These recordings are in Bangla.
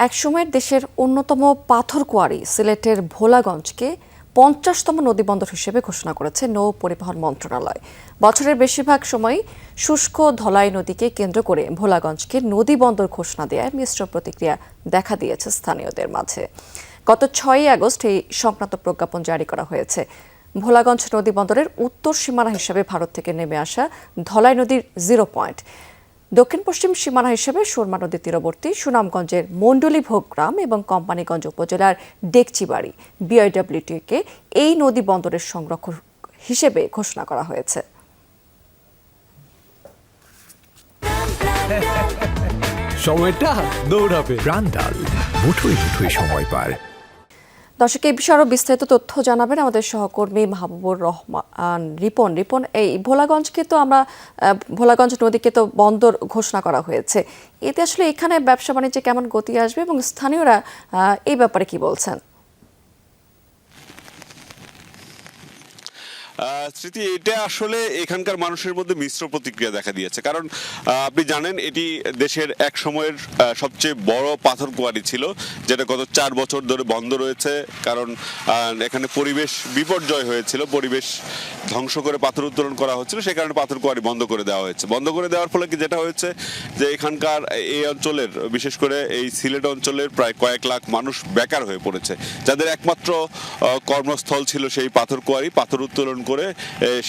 একসময়ের দেশের অন্যতম পাথর কোয়ারি সিলেটের ভোলাগঞ্জকে ৫০তম নদীবন্দর হিসেবে ঘোষণা করেছে নৌ পরিবহন মন্ত্রণালয়। বছরের বেশিরভাগ সময়ই শুষ্ক ধলাই নদীকে কেন্দ্র করে ভোলাগঞ্জকে নদীবন্দর ঘোষণা দেওয়ায় মিশ্র প্রতিক্রিয়া দেখা দিয়েছে স্থানীয়দের মাঝে। গত ৬ই আগস্ট এই সংক্রান্ত প্রজ্ঞাপন জারি করা হয়েছে। ভোলাগঞ্জ নদীবন্দরের উত্তর সীমানা হিসেবে ভারত থেকে নেমে আসা ধলাই নদীর 0 পয়েন্ট, দক্ষিণ পশ্চিম সীমানা হিসেবে সুরমা নদীর তীরবর্তী সুনামগঞ্জের মণ্ডলীভোগ গ্রাম এবং কোম্পানীগঞ্জ উপজেলার ডেকচিবাড়ি বিআইডব্লিউটিকে এই নদী বন্দরের সংরক্ষক হিসেবে ঘোষণা করা হয়েছে। সময়টা দৌড়াবে প্রাণডাল, মুঠোয় মুঠোয় সময় পার। দর্শক, এই বিষয়ে আরো বিস্তারিত তথ্য জানাবেন আমাদের সহকর্মী মাহবুবুর রহমান রিপন। এই ভোলাগঞ্জকে তো আমরা ভোলাগঞ্জ নদীকে তো বন্দর ঘোষণা করা হয়েছে, এতে আসলে এখানে ব্যবসা বাণিজ্যে কেমন গতি আসবে এবং স্থানীয়রা এই ব্যাপারে কি বলছেন? স্মৃতি, এটা আসলে এখানকার মানুষের মধ্যে মিশ্র প্রতিক্রিয়া দেখা দিয়েছে। কারণ আপনি জানেন এটি দেশের এক সময়ের সবচেয়ে বড় পাথর কোয়ারি ছিল, যেটা গত 4 বছর ধরে বন্ধ রয়েছে। কারণ এখানে পরিবেশ বিপর্যয় হয়েছিল, পরিবেশ ধ্বংস করে পাথর উত্তোলন করা হচ্ছিল, সেই কারণে পাথর কোয়ারি বন্ধ করে দেওয়া হয়েছে। বন্ধ করে দেওয়ার ফলে কি যেটা হয়েছে যে এখানকার এই অঞ্চলের, বিশেষ করে এই সিলেট অঞ্চলের প্রায় কয়েক লাখ মানুষ বেকার হয়ে পড়েছে, যাদের একমাত্র কর্মস্থল ছিল সেই পাথর কোয়ারি, পাথর উত্তোলন করে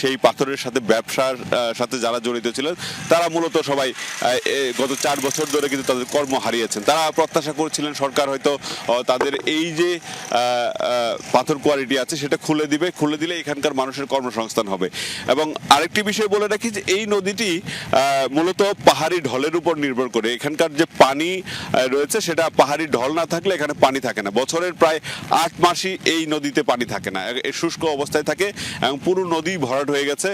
সেই পাথরের সাথে ব্যবসার সাথে যারা জড়িত ছিলেন তারা মূলত সবাই গত 4 বছর ধরে কিন্তু তাদের কর্ম হারিয়েছেন। তারা প্রত্যাশা করছিলেন সরকার হয়তো তাদের এই যে পাথর কোয়ারিটি আছে সেটা খুলে দিলে এখানকার মানুষের কর্মসংস্থান হবে। এবং আরেকটি বিষয় বলে রাখি যে এই নদীটি মূলত পাহাড়ি ঢলের উপর নির্ভর করে। এখানকার যে পানি রয়েছে সেটা পাহাড়ি ঢল না থাকলে এখানে পানি থাকে না। বছরের প্রায় 8 মাসই এই নদীতে পানি থাকে না, শুষ্ক অবস্থায় থাকে এবং পুরো নদী ভরাট হয়ে গেছে।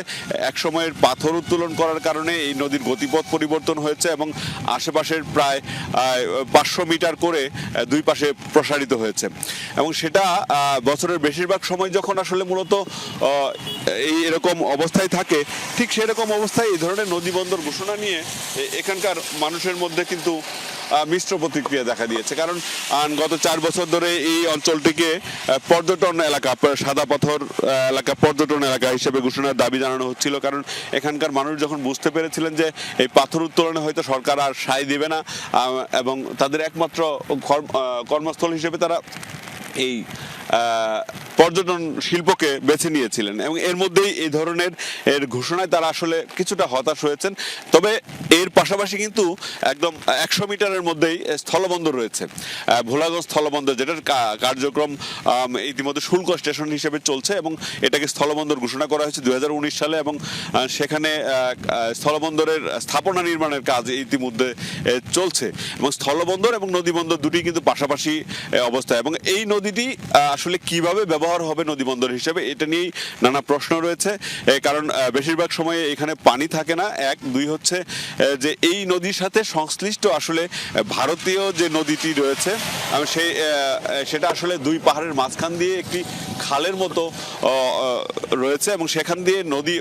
এক সময়ের পাথর উত্তোলন করার কারণে এই নদীর গতিপথ পরিবর্তন হয়েছে এবং আশেপাশের প্রায় 500 মিটার করে দুই পাশে প্রসারিত হয়েছে। এবং সেটা বছরের বেশিরভাগ সময় যখন আসলে মূলত এই এরকম অবস্থায় থাকে, ঠিক সেরকম অবস্থায় এই ধরনের নদী বন্দর ঘোষণা নিয়ে এখানকার মানুষের মধ্যে কিন্তু মিশ্র প্রতিক্রিয়া দেখা দিয়েছে। কারণ গত 4 বছর ধরে এই অঞ্চলটিকে পর্যটন এলাকা, সাদা পাথর এলাকা পর্যটন এলাকা হিসেবে ঘোষণার দাবি জানানো হচ্ছিল। কারণ এখানকার মানুষ যখন বুঝতে পেরেছিলেন যে এই পাথর উত্তোলনে হয়তো সরকার আর সায় দেবে না এবং তাদের একমাত্র কর্মস্থল হিসেবে তারা এই পর্যটন শিল্পকে বেছে নিয়েছিলেন এবং এর মধ্যেই এই ধরনের ঘোষণায় তারা আসলে কিছুটা হতাশ হয়েছেন। তবে এর পাশাপাশি কিন্তু একদম 100 মিটারের মধ্যেই স্থলবন্দর রয়েছে, ভোলাগঞ্জ স্থলবন্দর, যেটার কার্যক্রম ইতিমধ্যে শুল্ক স্টেশন হিসেবে চলছে এবং এটাকে স্থলবন্দর ঘোষণা করা হয়েছে 2019 সালে এবং সেখানে স্থলবন্দরের স্থাপনা নির্মাণের কাজ ইতিমধ্যে চলছে এবং স্থলবন্দর এবং নদীবন্দর দুটি কিন্তু পাশাপাশি অবস্থায়। এবং এই নদীটি আসলে কিভাবে ব্যবহার হবে নদীবন্দর হিসেবে, এটা নিয়েই নানা প্রশ্ন রয়েছে। কারণ বেশিরভাগ সময়ে এখানে পানি থাকে না, 1, 2 হচ্ছে যে এই নদীর সাথে সংশ্লিষ্ট আসলে ভারতীয় যে নদীটি রয়েছে সেটা আসলে 2 পাহাড়ের মাঝখান দিয়ে একটি খালের মতো রয়েছে এবং সেখান দিয়ে নদী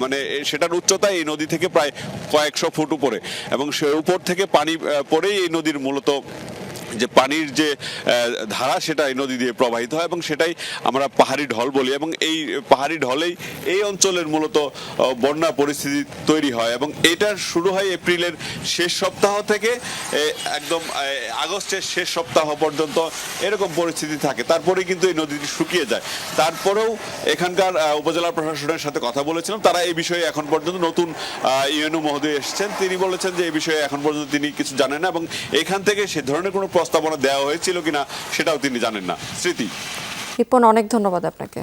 মানে সেটার উচ্চতা এই নদী থেকে প্রায় কয়েকশো ফুট উপরে এবং সে উপর থেকে পানি পড়েই এই নদীর মূলত যে পানির যে ধারা সেটা এই নদী দিয়ে প্রবাহিত হয় এবং সেটাই আমরা পাহাড়ি ঢল বলি। এবং এই পাহাড়ি ঢলেই এই অঞ্চলের মূলত বন্যা পরিস্থিতি তৈরি হয় এবং এটা শুরু হয় এপ্রিলের শেষ সপ্তাহ থেকে একদম আগস্টের শেষ সপ্তাহ পর্যন্ত এরকম পরিস্থিতি থাকে। তারপরে কিন্তু এই নদীটি শুকিয়ে যায়। তারপরেও এখানকার উপজেলা প্রশাসনের সাথে কথা বলেছিলাম, তারা এই বিষয়ে এখন পর্যন্ত, নতুন ইউএনও মহোদয় এসেছেন, তিনি বলেছেন যে এই বিষয়ে এখন পর্যন্ত তিনি কিছু জানেন না এবং এখান থেকে সে ধরনের কোনো প্রস্তাবনা দেওয়া হয়েছিল কিনা সেটাও তিনি জানেন না। স্মৃতি, রিপন, অনেক ধন্যবাদ আপনাকে।